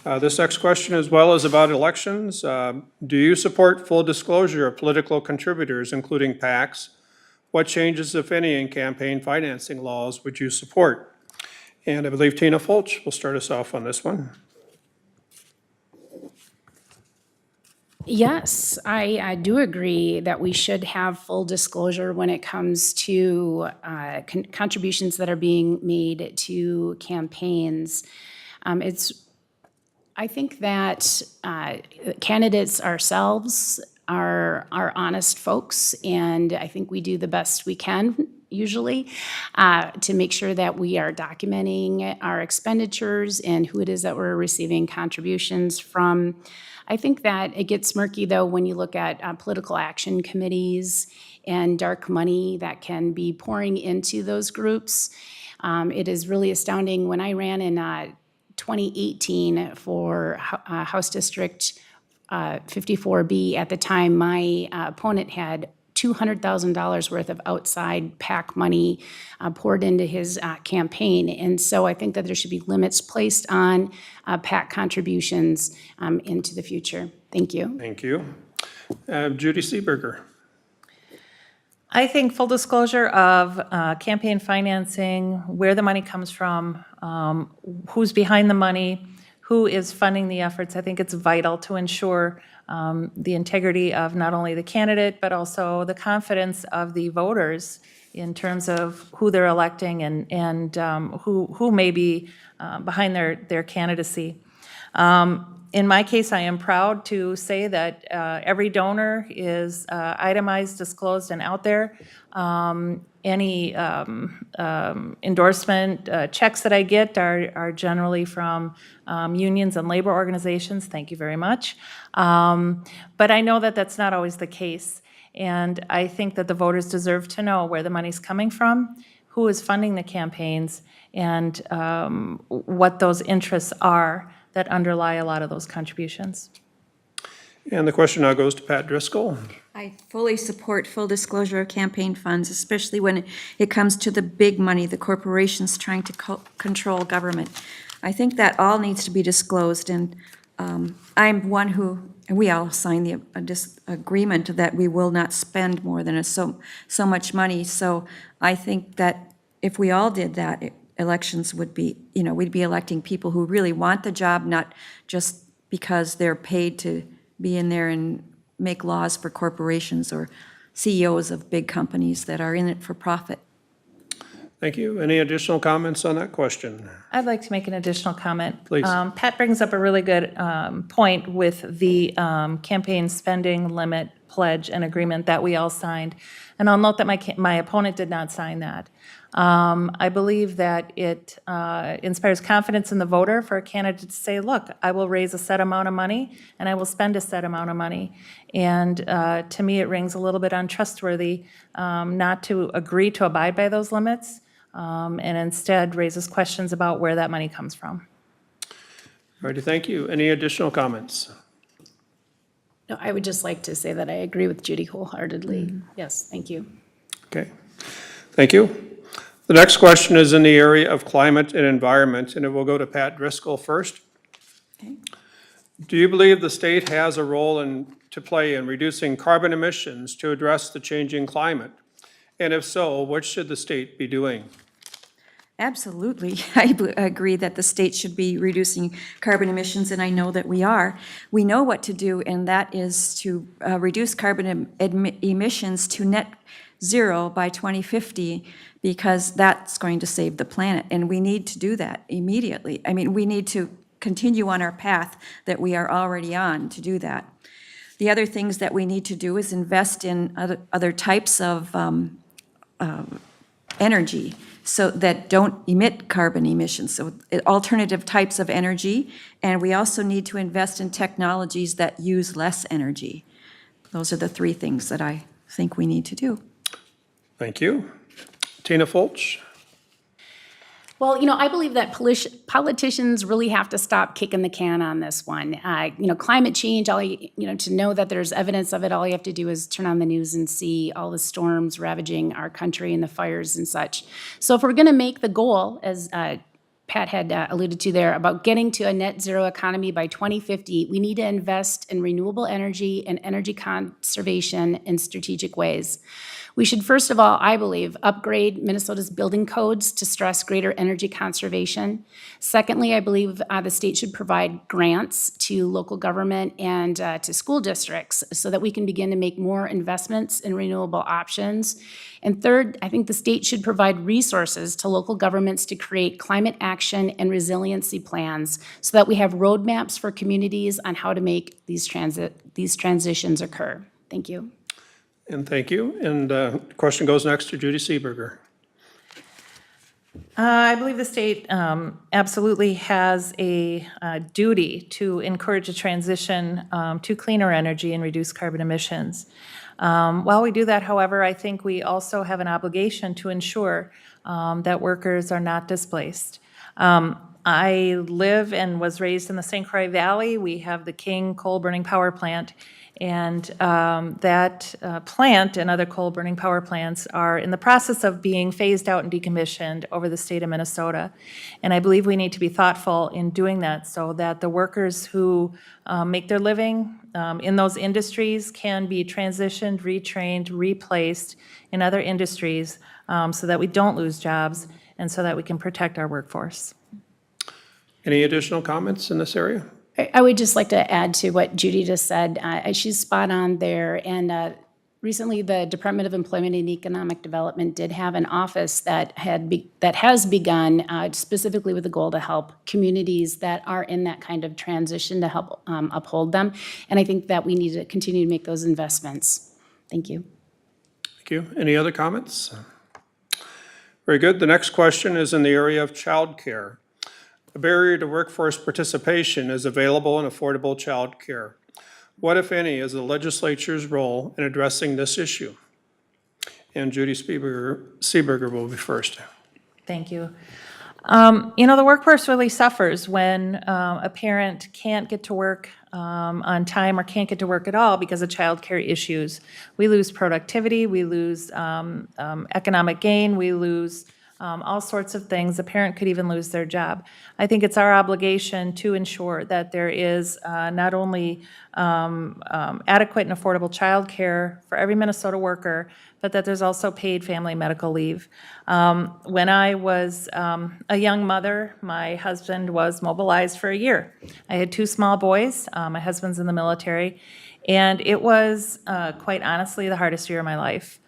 This next question as well is about elections. Do you support full disclosure of political contributors, including PACs? What changes, if any, in campaign financing laws would you support? And I believe Tina Folch will start us off on this one. Yes, I do agree that we should have full disclosure when it comes to contributions that are being made to campaigns. I think that candidates ourselves are honest folks, and I think we do the best we can usually to make sure that we are documenting our expenditures and who it is that we're receiving contributions from. I think that it gets murky, though, when you look at political action committees and dark money that can be pouring into those groups. It is really astounding. When I ran in 2018 for House District 54B, at the time, my opponent had $200,000 worth of outside PAC money poured into his campaign. And so I think that there should be limits placed on PAC contributions into the future. Thank you. Thank you. Judy Seeberger. I think full disclosure of campaign financing, where the money comes from, who's behind the money, who is funding the efforts. I think it's vital to ensure the integrity of not only the candidate, but also the confidence of the voters in terms of who they're electing and who may be behind their candidacy. In my case, I am proud to say that every donor is itemized, disclosed, and out there. Any endorsement checks that I get are generally from unions and labor organizations. Thank you very much. But I know that that's not always the case. And I think that the voters deserve to know where the money's coming from, who is funding the campaigns, and what those interests are that underlie a lot of those contributions. And the question now goes to Pat Driscoll. I fully support full disclosure of campaign funds, especially when it comes to the big money, the corporations trying to control government. I think that all needs to be disclosed, and I'm one who, and we all signed the agreement that we will not spend more than so much money. So I think that if we all did that, elections would be, we'd be electing people who really want the job, not just because they're paid to be in there and make laws for corporations or CEOs of big companies that are in it for profit. Thank you. Any additional comments on that question? I'd like to make an additional comment. Please. Pat brings up a really good point with the campaign spending limit pledge and agreement that we all signed. And I'll note that my opponent did not sign that. I believe that it inspires confidence in the voter for a candidate to say, look, I will raise a set amount of money and I will spend a set amount of money. And to me, it rings a little bit untrustworthy not to agree to abide by those limits and instead raises questions about where that money comes from. All righty, thank you. Any additional comments? No, I would just like to say that I agree with Judy wholeheartedly. Yes, thank you. Okay. Thank you. The next question is in the area of climate and environment, and it will go to Pat Driscoll first. Okay. Do you believe the state has a role to play in reducing carbon emissions to address the changing climate? And if so, what should the state be doing? Absolutely. I agree that the state should be reducing carbon emissions, and I know that we are. We know what to do, and that is to reduce carbon emissions to net zero by 2050, because that's going to save the planet, and we need to do that immediately. I mean, we need to continue on our path that we are already on to do that. The other things that we need to do is invest in other types of energy so that don't emit carbon emissions, so alternative types of energy, and we also need to invest in technologies that use less energy. Those are the three things that I think we need to do. Thank you. Tina Folch? Well, I believe that politicians really have to stop kicking the can on this one. Climate change, to know that there's evidence of it, all you have to do is turn on the news and see all the storms ravaging our country and the fires and such. So if we're going to make the goal, as Pat had alluded to there, about getting to a net zero economy by 2050, we need to invest in renewable energy and energy conservation in strategic ways. We should, first of all, I believe, upgrade Minnesota's building codes to stress greater energy conservation. Secondly, I believe the state should provide grants to local government and to school districts so that we can begin to make more investments in renewable options. And third, I think the state should provide resources to local governments to create climate action and resiliency plans so that we have roadmaps for communities on how to make these transitions occur. Thank you. And thank you. And the question goes next to Judy Seeberger. I believe the state absolutely has a duty to encourage a transition to cleaner energy and reduce carbon emissions. While we do that, however, I think we also have an obligation to ensure that workers are not displaced. I live and was raised in the St. Croix Valley. We have the King coal burning power plant. And that plant and other coal burning power plants are in the process of being phased out and decommissioned over the state of Minnesota. And I believe we need to be thoughtful in doing that so that the workers who make their living in those industries can be transitioned, retrained, replaced in other industries so that we don't lose jobs and so that we can protect our workforce. Any additional comments in this area? I would just like to add to what Judy just said. She's spot on there. And recently, the Department of Employment and Economic Development did have an office that has begun specifically with the goal to help communities that are in that kind of transition to help uphold them. And I think that we need to continue to make those investments. Thank you. Thank you. Any other comments? Very good. The next question is in the area of childcare. A barrier to workforce participation is available and affordable childcare. What, if any, is the legislature's role in addressing this issue? And Judy Seeberger will be first. Thank you. The workforce really suffers when a parent can't get to work on time or can't get to work at all because of childcare issues. We lose productivity, we lose economic gain, we lose all sorts of things. A parent could even lose their job. I think it's our obligation to ensure that there is not only adequate and affordable child care for every Minnesota worker, but that there's also paid family medical leave. When I was a young mother, my husband was mobilized for a year. I had 2 small boys. My husband's in the military, and it was quite honestly the hardest year of my life.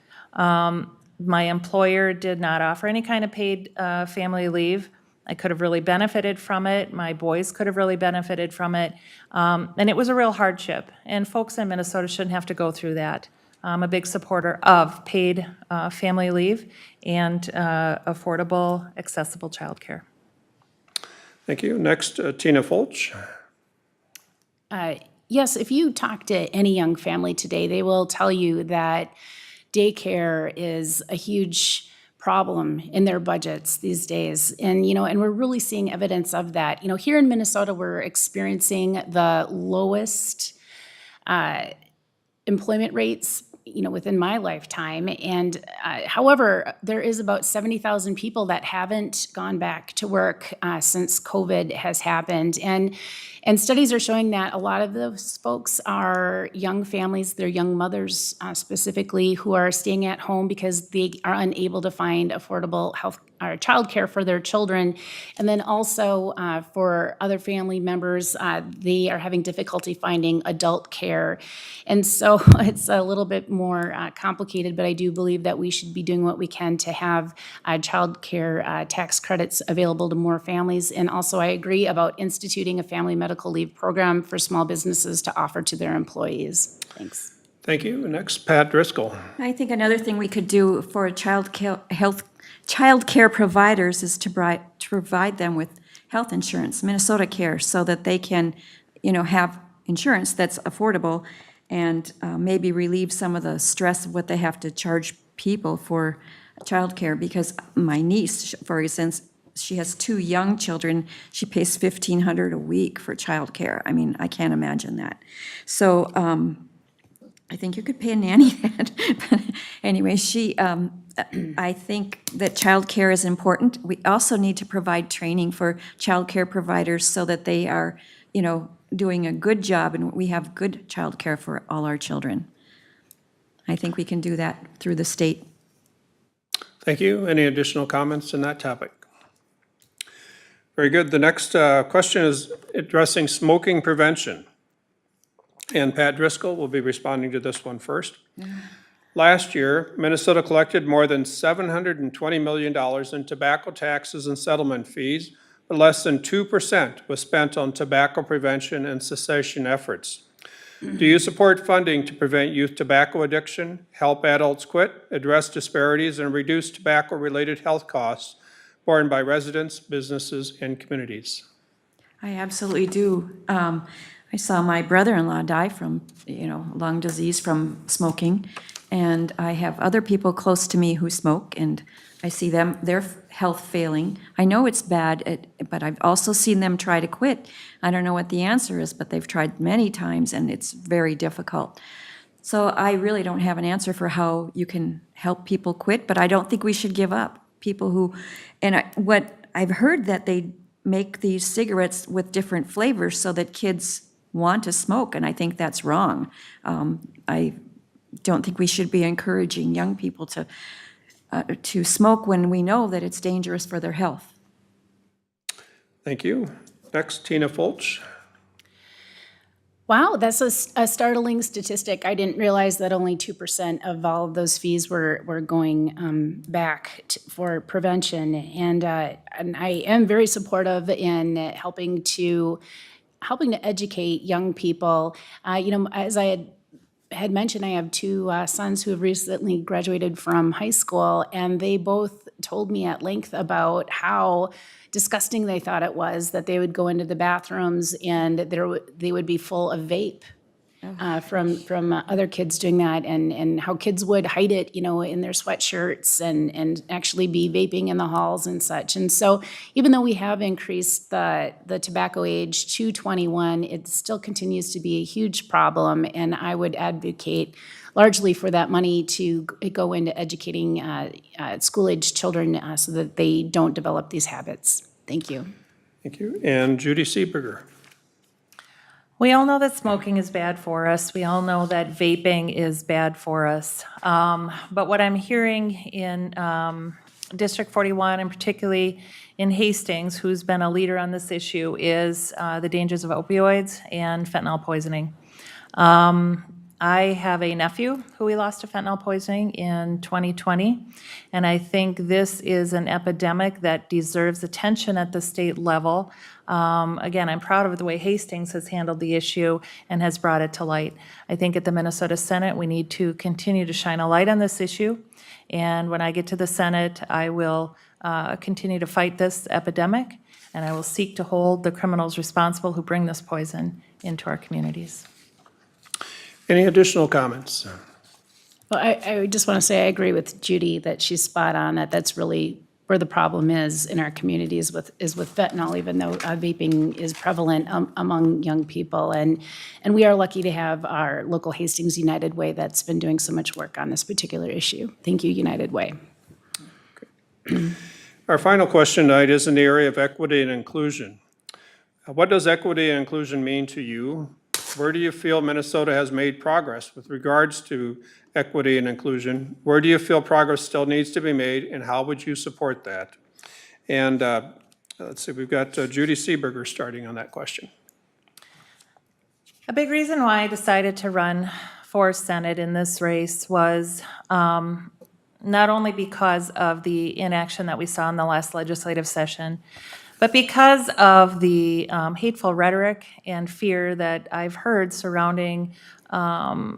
My employer did not offer any kind of paid family leave. I could have really benefited from it. My boys could have really benefited from it. And it was a real hardship. And folks in Minnesota shouldn't have to go through that. I'm a big supporter of paid family leave and affordable, accessible childcare. Thank you. Next, Tina Folch. Yes, if you talk to any young family today, they will tell you that daycare is a huge problem in their budgets these days. And, and we're really seeing evidence of that. Here in Minnesota, we're experiencing the lowest employment rates within my lifetime. And however, there is about 70,000 people that haven't gone back to work since COVID has happened. And studies are showing that a lot of those folks are young families, they're young mothers specifically, who are staying at home because they are unable to find affordable health or childcare for their children. And then also for other family members, they are having difficulty finding adult care. And so it's a little bit more complicated, but I do believe that we should be doing what we can to have childcare tax credits available to more families. And also I agree about instituting a family medical leave program for small businesses to offer to their employees. Thanks. Thank you. Next, Pat Driscoll. I think another thing we could do for child care providers is to provide them with health insurance, Minnesota Care, so that they can, have insurance that's affordable and maybe relieve some of the stress of what they have to charge people for childcare. Because my niece, for instance, she has 2 young children. She pays $1,500 a week for childcare. I mean, I can't imagine that. So I think you could pay a nanny that. But anyway, I think that childcare is important. We also need to provide training for childcare providers so that they are, doing a good job and we have good childcare for all our children. I think we can do that through the state. Thank you. Any additional comments on that topic? Very good. The next question is addressing smoking prevention. And Pat Driscoll will be responding to this one first. Last year, Minnesota collected more than $720 million in tobacco taxes and settlement fees, but less than 2% was spent on tobacco prevention and cessation efforts. Do you support funding to prevent youth tobacco addiction, help adults quit, address disparities, and reduce tobacco-related health costs borne by residents, businesses, and communities? I absolutely do. I saw my brother-in-law die from, lung disease from smoking, and I have other people close to me who smoke, and I see their health failing. I know it's bad, but I've also seen them try to quit. I don't know what the answer is, but they've tried many times, and it's very difficult. So I really don't have an answer for how you can help people quit, but I don't think we should give up. People who, what I've heard that they make these cigarettes with different flavors so that kids want to smoke, and I think that's wrong. I don't think we should be encouraging young people to smoke when we know that it's dangerous for their health. Thank you. Next, Tina Folch. Wow, that's a startling statistic. I didn't realize that only 2% of all of those fees were going back for prevention. And I am very supportive in helping to educate young people. As I had mentioned, I have 2 sons who have recently graduated from high school, and they both told me at length about how disgusting they thought it was that they would go into the bathrooms and they would be full of vape from other kids doing that, and how kids would hide it, in their sweatshirts and actually be vaping in the halls and such. And so even though we have increased the tobacco age to 21, it still continues to be a huge problem, and I would advocate largely for that money to go into educating school-age children so that they don't develop these habits. Thank you. Thank you. And Judy Seeberger. We all know that smoking is bad for us. We all know that vaping is bad for us. But what I'm hearing in District 41, and particularly in Hastings, who's been a leader on this issue, is the dangers of opioids and fentanyl poisoning. I have a nephew who we lost to fentanyl poisoning in 2020, and I think this is an epidemic that deserves attention at the state level. Again, I'm proud of the way Hastings has handled the issue and has brought it to light. I think at the Minnesota Senate, we need to continue to shine a light on this issue, and when I get to the Senate, I will continue to fight this epidemic, and I will seek to hold the criminals responsible who bring this poison into our communities. Any additional comments? Well, I just want to say I agree with Judy that she's spot on, that's really where the problem is in our communities is with fentanyl, even though vaping is prevalent among young people. And we are lucky to have our local Hastings United Way that's been doing so much work on this particular issue. Thank you, United Way. Our final question tonight is in the area of equity and inclusion. What does equity and inclusion mean to you? Where do you feel Minnesota has made progress with regards to equity and inclusion? Where do you feel progress still needs to be made, and how would you support that? And let's see, we've got Judy Seeberger starting on that question. A big reason why I decided to run for Senate in this race was not only because of the inaction that we saw in the last legislative session, but because of the hateful rhetoric and fear that I've heard surrounding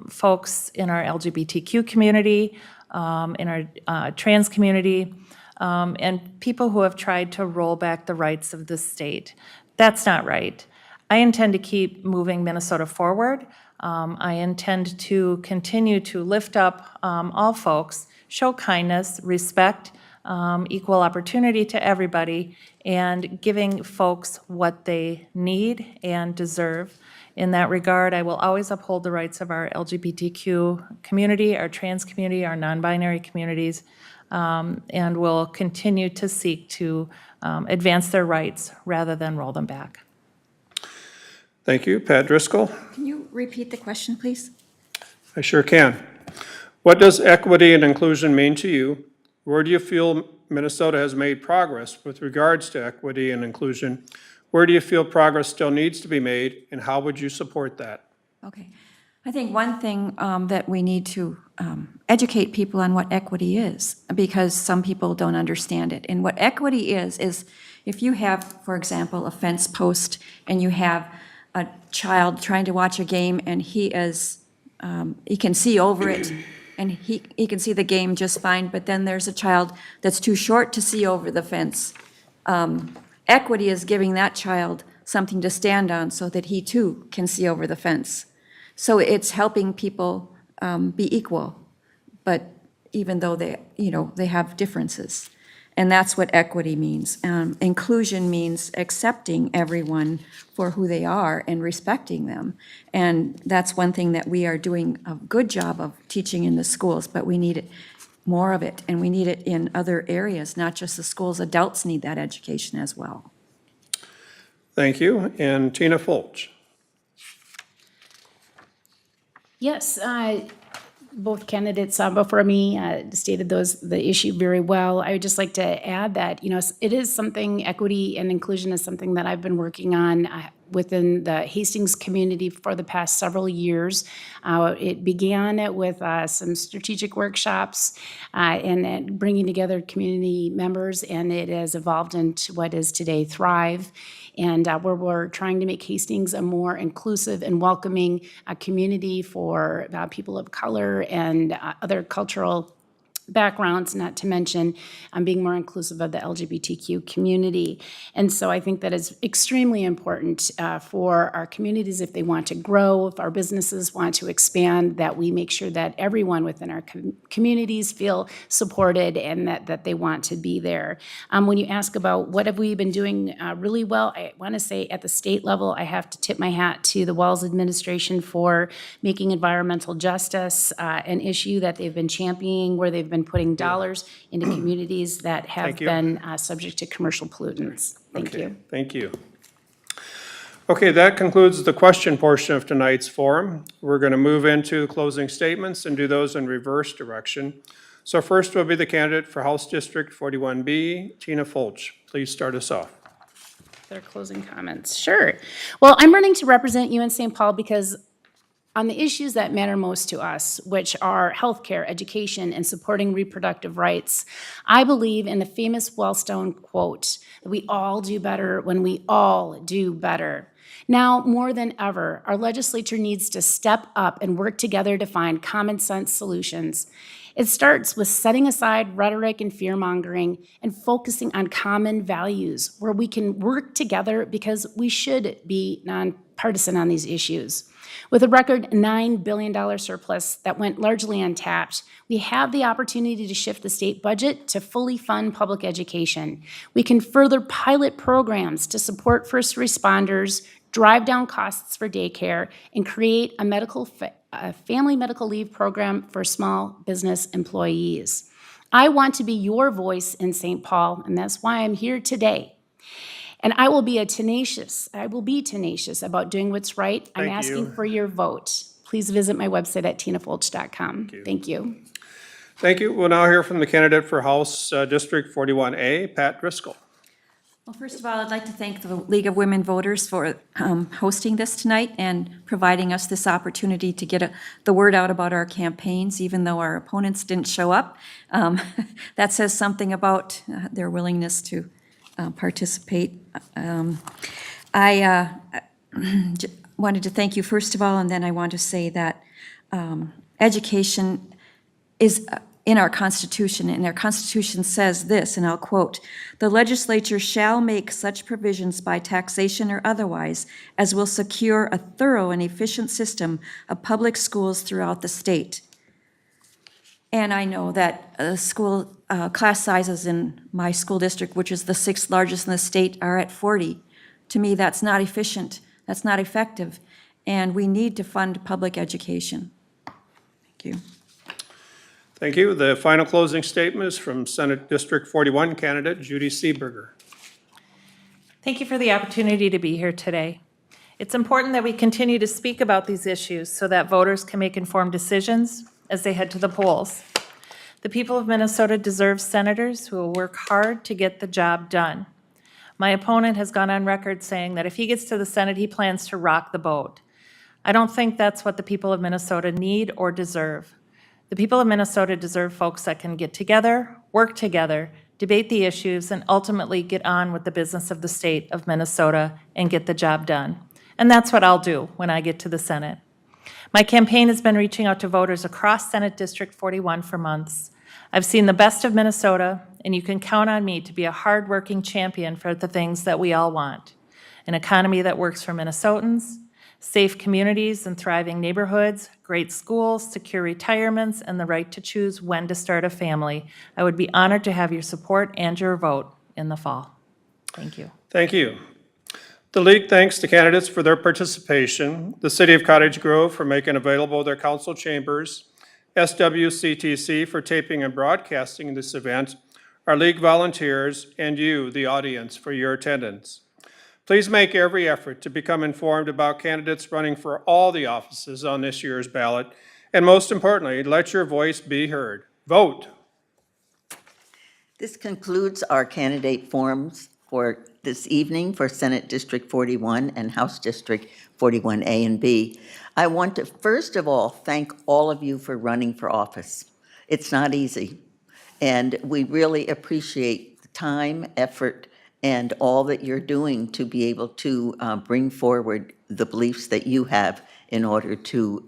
folks in our LGBTQ community, in our trans community, and people who have tried to roll back the rights of the state. That's not right. I intend to keep moving Minnesota forward. I intend to continue to lift up all folks, show kindness, respect, equal opportunity to everybody, and giving folks what they need and deserve. In that regard, I will always uphold the rights of our LGBTQ community, our trans community, our non-binary communities, and will continue to seek to advance their rights rather than roll them back. Thank you. Pat Driscoll? Can you repeat the question, please? I sure can. What does equity and inclusion mean to you? Where do you feel Minnesota has made progress with regards to equity and inclusion? Where do you feel progress still needs to be made, and how would you support that? Okay. I think one thing that we need to educate people on what equity is, because some people don't understand it. And what equity is if you have, for example, a fence post and you have a child trying to watch a game and he can see over it and he can see the game just fine, but then there's a child that's too short to see over the fence. Equity is giving that child something to stand on so that he too can see over the fence. So it's helping people be equal, but even though they have differences. And that's what equity means. Inclusion means accepting everyone for who they are and respecting them. And that's one thing that we are doing a good job of teaching in the schools, but we need more of it, and we need it in other areas, not just the schools. Adults need that education as well. Thank you. And Tina Folch? Yes, both candidates before me stated the issue very well. I would just like to add that, it is something, equity and inclusion is something that I've been working on within the Hastings community for the past several years. It began with some strategic workshops and bringing together community members, and it has evolved into what is today Thrive, and where we're trying to make Hastings a more inclusive and welcoming community for people of color and other cultural backgrounds, not to mention being more inclusive of the LGBTQ community. And so I think that is extremely important for our communities if they want to grow, if our businesses want to expand, that we make sure that everyone within our communities feel supported and that they want to be there. When you ask about what have we been doing really well, I want to say at the state level, I have to tip my hat to the Wells administration for making environmental justice an issue that they've been championing, where they've been putting dollars into communities that have been subject to commercial pollutants. Thank you. Thank you. Okay, that concludes the question portion of tonight's forum. We're going to move into closing statements and do those in reverse direction. So first will be the candidate for House District 41B, Tina Folch. Please start us off. Their closing comments. Sure. Well, I'm running to represent you in St. Paul because on the issues that matter most to us, which are healthcare, education, and supporting reproductive rights, I believe in the famous Wellstone quote that we all do better when we all do better. Now, more than ever, our legislature needs to step up and work together to find common sense solutions. It starts with setting aside rhetoric and fear-mongering and focusing on common values where we can work together because we should be nonpartisan on these issues. With a record $9 billion surplus that went largely untapped, we have the opportunity to shift the state budget to fully fund public education. We can further pilot programs to support first responders, drive down costs for daycare, and create a family medical leave program for small business employees. I want to be your voice in St. Paul, and that's why I'm here today. And I will be tenacious about doing what's right. I'm asking for your vote. Please visit my website at tinafolch.com. Thank you. Thank you. We'll now hear from the candidate for House District 41A, Pat Driscoll. Well, first of all, I'd like to thank the League of Women Voters for hosting this tonight and providing us this opportunity to get the word out about our campaigns, even though our opponents didn't show up. That says something about their willingness to participate. I wanted to thank you first of all, and then I want to say that education is in our Constitution, and our Constitution says this, and I'll quote, "The legislature shall make such provisions by taxation or otherwise as will secure a thorough and efficient system of public schools throughout the state." And I know that school class sizes in my school district, which is the 6th largest in the state, are at 40. To me, that's not efficient, that's not effective, and we need to fund public education. Thank you. Thank you. The final closing statement is from Senate District 41 candidate Judy Seeberger. Thank you for the opportunity to be here today. It's important that we continue to speak about these issues so that voters can make informed decisions as they head to the polls. The people of Minnesota deserve senators who will work hard to get the job done. My opponent has gone on record saying that if he gets to the Senate, he plans to rock the boat. I don't think that's what the people of Minnesota need or deserve. The people of Minnesota deserve folks that can get together, work together, debate the issues, and ultimately get on with the business of the state of Minnesota and get the job done. And that's what I'll do when I get to the Senate. My campaign has been reaching out to voters across Senate District 41 for months. I've seen the best of Minnesota, and you can count on me to be a hard-working champion for the things that we all want. An economy that works for Minnesotans, safe communities and thriving neighborhoods, great schools, secure retirements, and the right to choose when to start a family. I would be honored to have your support and your vote in the fall. Thank you. Thank you. The League thanks the candidates for their participation, the City of Cottage Grove for making available their council chambers, SWCTC for taping and broadcasting this event, our League volunteers, and you, the audience, for your attendance. Please make every effort to become informed about candidates running for all the offices on this year's ballot, and most importantly, let your voice be heard. Vote. This concludes our candidate forums for this evening for Senate District 41 and House District 41A and B. I want to first of all thank all of you for running for office. It's not easy, and we really appreciate the time, effort, and all that you're doing to be able to bring forward the beliefs that you have in order to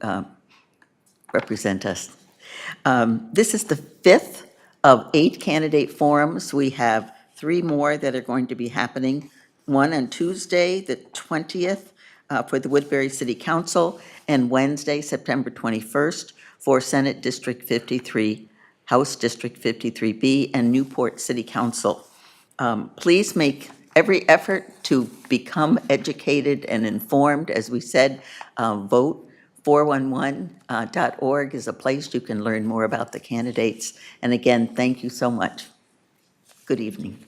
represent us. This is the 5th of 8 candidate forums. We have 3 more that are going to be happening. One on Tuesday, the 20th, for the Woodbury City Council, and Wednesday, September 21st, for Senate District 53, House District 53B, and Newport City Council. Please make every effort to become educated and informed. As we said, vote. 411.org is a place you can learn more about the candidates. And again, thank you so much. Good evening.